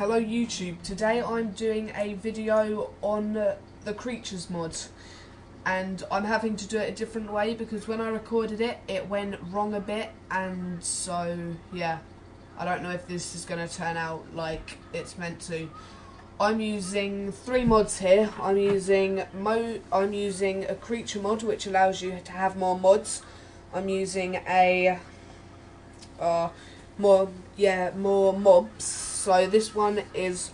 Hello YouTube, today I'm doing a video on the creatures mod, and I'm having to do it a different way because when I recorded it, it went wrong a bit, and so yeah, I don't know if this is going to turn out like it's meant to. I'm using three mods here. I'm using a creature mod, which allows you to have more mods. I'm using a more mobs. So this one is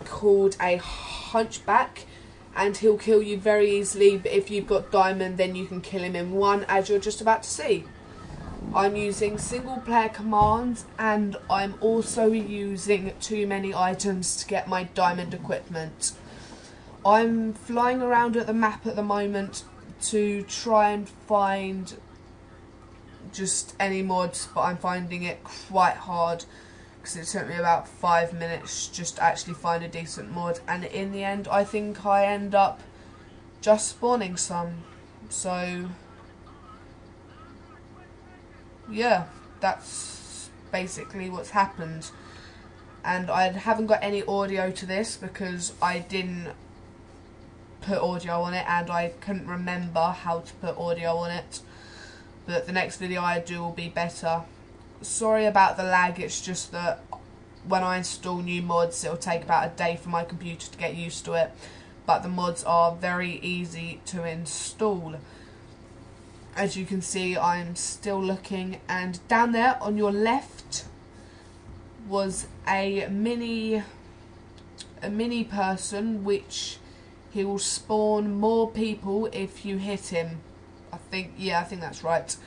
called a hunchback, and he'll kill you very easily, but if you've got diamond then you can kill him in one, as you're just about to see. I'm using single player commands, and I'm also using too many items to get my diamond equipment. I'm flying around at the map at the moment to try and find just any mods, but I'm finding it quite hard because it took me about 5 minutes just to actually find a decent mod, and in the end I think I end up just spawning some. So yeah, that's basically what's happened, and I haven't got any audio to this because I didn't put audio on it and I couldn't remember how to put audio on it, but the next video I do will be better. Sorry about the lag, it's just that when I install new mods it'll take about a day for my computer to get used to it, but the mods are very easy to install. As you can see, I'm still looking, and down there on your left was a mini person, which he will spawn more people if you hit him. I think that's right.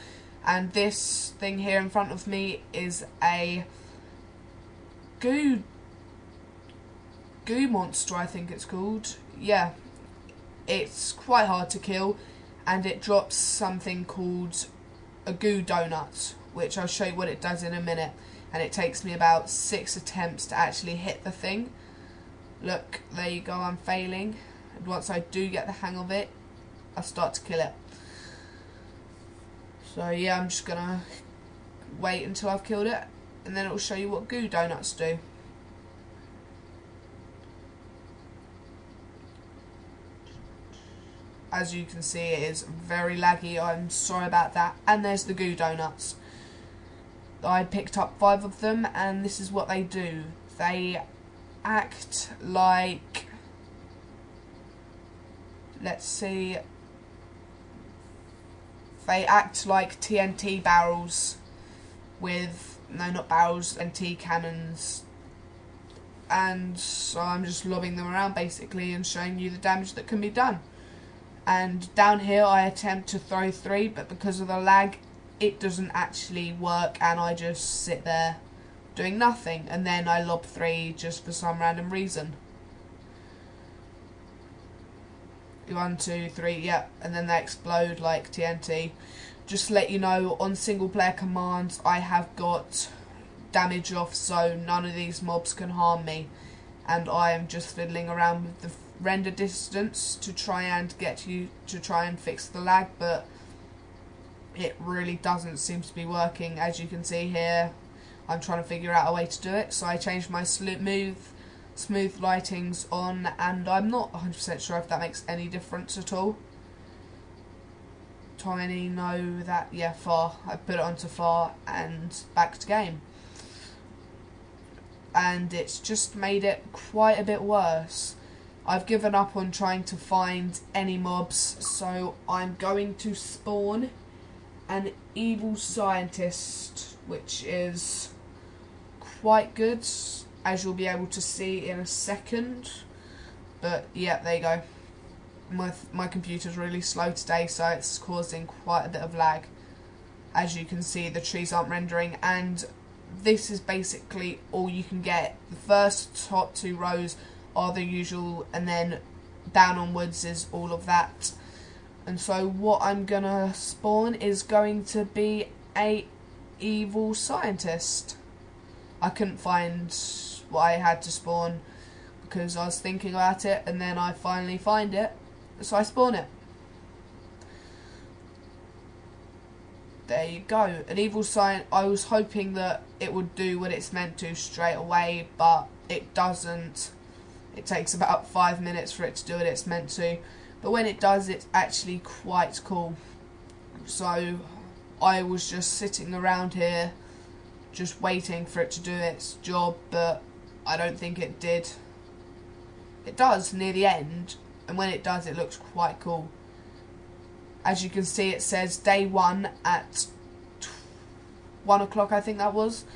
And this thing here in front of me is a goo monster, I think it's called. Yeah, it's quite hard to kill, and it drops something called a goo donut, which I'll show you what it does in a minute, and it takes me about 6 attempts to actually hit the thing. Look, there you go, I'm failing, and once I do get the hang of it, I start to kill it. So yeah, I'm just gonna wait until I've killed it, and then it will show you what goo donuts do. As you can see, it is very laggy, I'm sorry about that. And there's the goo donuts. I picked up 5 of them, and this is what they do. They act like, let's see, they act like TNT barrels with, no, not barrels, TNT cannons. And so I'm just lobbing them around basically and showing you the damage that can be done. And down here I attempt to throw 3, but because of the lag it doesn't actually work, and I just sit there doing nothing, and then I lob 3 just for some random reason. 1, 2, 3, yep, and then they explode like TNT. Just to let you know, on single player commands I have got damage off, so none of these mobs can harm me, and I am just fiddling around with the render distance to try and fix the lag, but it really doesn't seem to be working. As you can see here, I'm trying to figure out a way to do it, so I changed my smooth lightings on, and I'm not 100% sure if that makes any difference at all. Tiny, no, that, yeah, far. I put it onto far and back to game, and it's just made it quite a bit worse. I've given up on trying to find any mobs, so I'm going to spawn an evil scientist, which is quite good, as you'll be able to see in a second. But yeah, there you go. My computer's really slow today, so it's causing quite a bit of lag. As you can see, the trees aren't rendering, and this is basically all you can get. The first top 2 rows are the usual, and then down onwards is all of that. And so what I'm gonna spawn is going to be a evil scientist. I couldn't find what I had to spawn because I was thinking about it, and then I finally find it, so I spawn it. there you go. An evil sign. I was hoping that it would do what it's meant to straight away, but it doesn't. It takes about 5 minutes for it to do what it's meant to. But when it does, it's actually quite cool. So I was just sitting around here just waiting for it to do its job, but I don't think it did. It does near the end, and when it does, it looks quite cool. As you can see, it says day 1 at 1 o'clock, I think that was,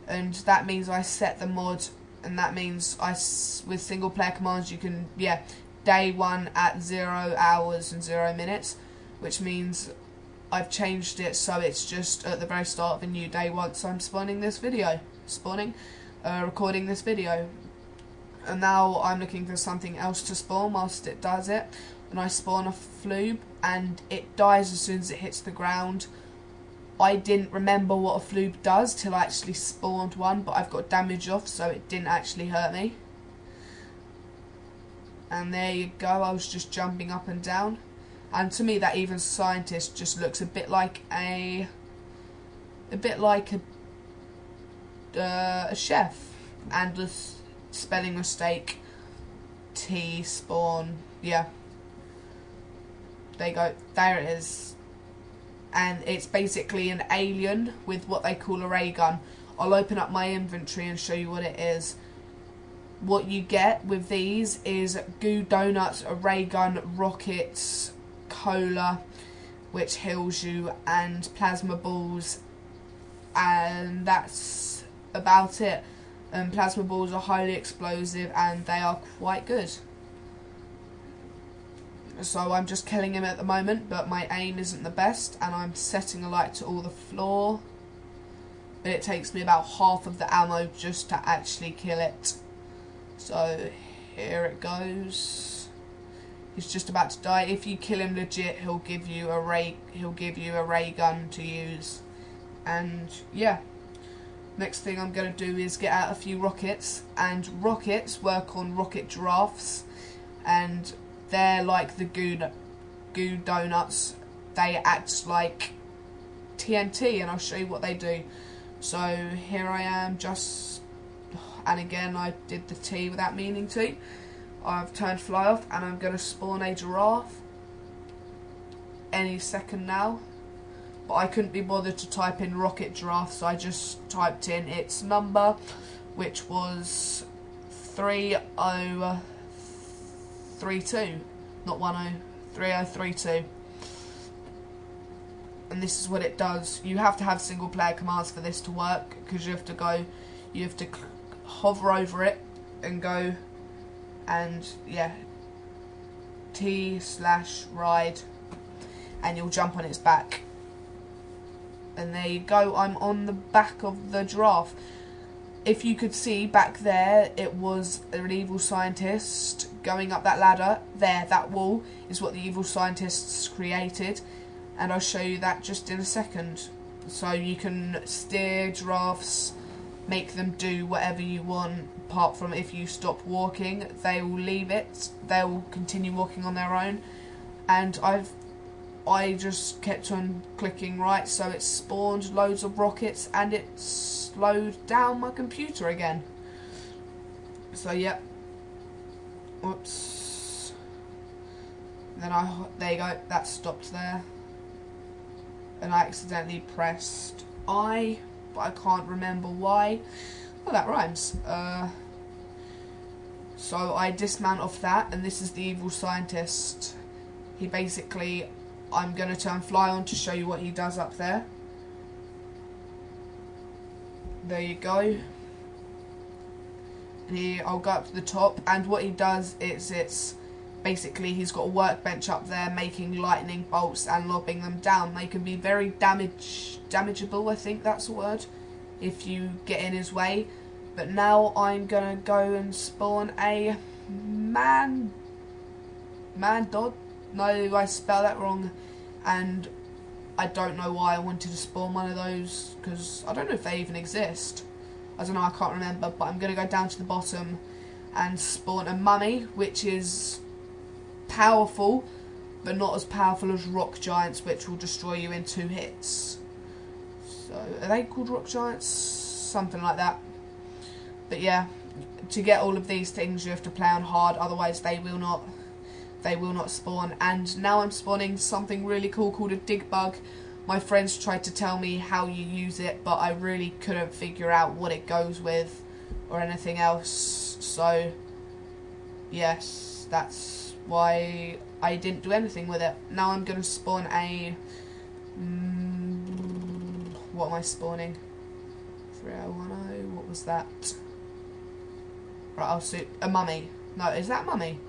and that means I set the mod, and that means with single player commands you can, yeah, day 1 at 0 hours and 0 minutes, which means I've changed it so it's just at the very start of a new day once I'm recording this video, and now I'm looking for something else to spawn whilst it does it, and I spawn a floob, and it dies as soon as it hits the ground. I didn't remember what a floob does till I actually spawned one, but I've got damage off, so it didn't actually hurt me. And there you go, I was just jumping up and down. And to me, that even scientist just looks a bit like a chef, and a spelling mistake. T spawn, yeah. There you go, there it is. And it's basically an alien with what they call a ray gun. I'll open up my inventory and show you what it is. What you get with these is goo donuts, a ray gun, rockets, cola, which heals you, and plasma balls, and that's about it. And plasma balls are highly explosive, and they are quite good. So I'm just killing him at the moment, but my aim isn't the best, and I'm setting a light to all the floor, but it takes me about half of the ammo just to actually kill it. So here it goes. He's just about to die. If you kill him legit, he'll give you a ray gun to use. And yeah, next thing I'm going to do is get out a few rockets, and rockets work on rocket giraffes, and they're like the goo donuts. They act like TNT, and I'll show you what they do. So here I am, and again I did the T without meaning to. I've turned fly off, and I'm going to spawn a giraffe any second now. But I couldn't be bothered to type in rocket giraffe, so I just typed in its number, which was 3032, not 10, 3032. And this is what it does. You have to have single player commands for this to work, because you have to hover over it and go, and yeah, T/ride, and you'll jump on its back. And there you go, I'm on the back of the giraffe. If you could see back there, it was an evil scientist going up that ladder. There, that wall is what the evil scientists created, and I'll show you that just in a second. So you can steer giraffes, make them do whatever you want, apart from if you stop walking, they will leave it, they will continue walking on their own. And I just kept on clicking right, so it spawned loads of rockets, and it slowed down my computer again. So yeah, whoops. Then there you go, that stopped there. And I accidentally pressed I, but I can't remember why. Oh, that rhymes. So I dismount off that, and this is the evil scientist. He basically, I'm going to turn fly on to show you what he does up there. There you go. And I'll go up to the top, and what he does is basically he's got a workbench up there making lightning bolts and lobbing them down. They can be very damageable, I think that's the word, if you get in his way. But now I'm going to go and spawn a man dog. No, I spelled that wrong, and I don't know why I wanted to spawn one of those, because I don't know if they even exist. I don't know, I can't remember, but I'm going to go down to the bottom and spawn a mummy, which is powerful, but not as powerful as rock giants, which will destroy you in 2 hits. So, are they called rock giants? Something like that. But yeah, to get all of these things you have to play on hard, otherwise they will not spawn. And now I'm spawning something really cool called a dig bug. My friends tried to tell me how you use it, but I really couldn't figure out what it goes with or anything else. So yes, that's why I didn't do anything with it. Now I'm going to spawn a... what am I spawning? 3010, what was that? Right, I'll see. A mummy. No, is that mummy?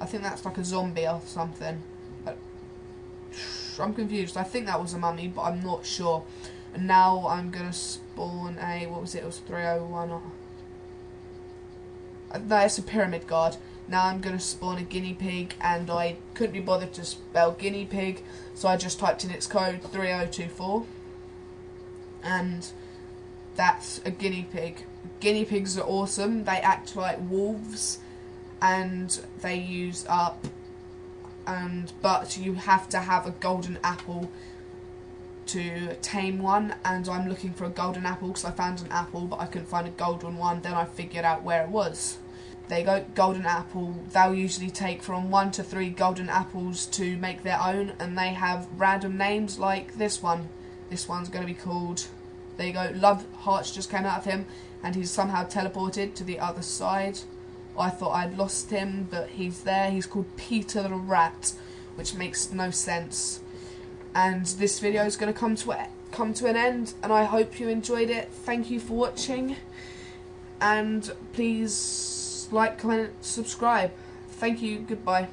I think that's like a zombie or something. I'm confused. I think that was a mummy, but I'm not sure. And now I'm going to spawn a... what was it? It was 301. No, it's a pyramid guard. Now I'm going to spawn a guinea pig, and I couldn't be bothered to spell guinea pig, so I just typed in its code 3024. And that's a guinea pig. Guinea pigs are awesome. They act like wolves, and they use up... but you have to have a golden apple to tame one, and I'm looking for a golden apple because I found an apple but I couldn't find a golden one. Then I figured out where it was. There you go, golden apple. They'll usually take from 1 to 3 golden apples to make their own, and they have random names like this one. This one's going to be called, there you go, Love Hearts just came out of him, and he's somehow teleported to the other side. I thought I'd lost him, but he's there. He's called Peter the Rat, which makes no sense. And this video is going to come to an end, and I hope you enjoyed it. Thank you for watching, and please like, comment, subscribe. Thank you. Goodbye.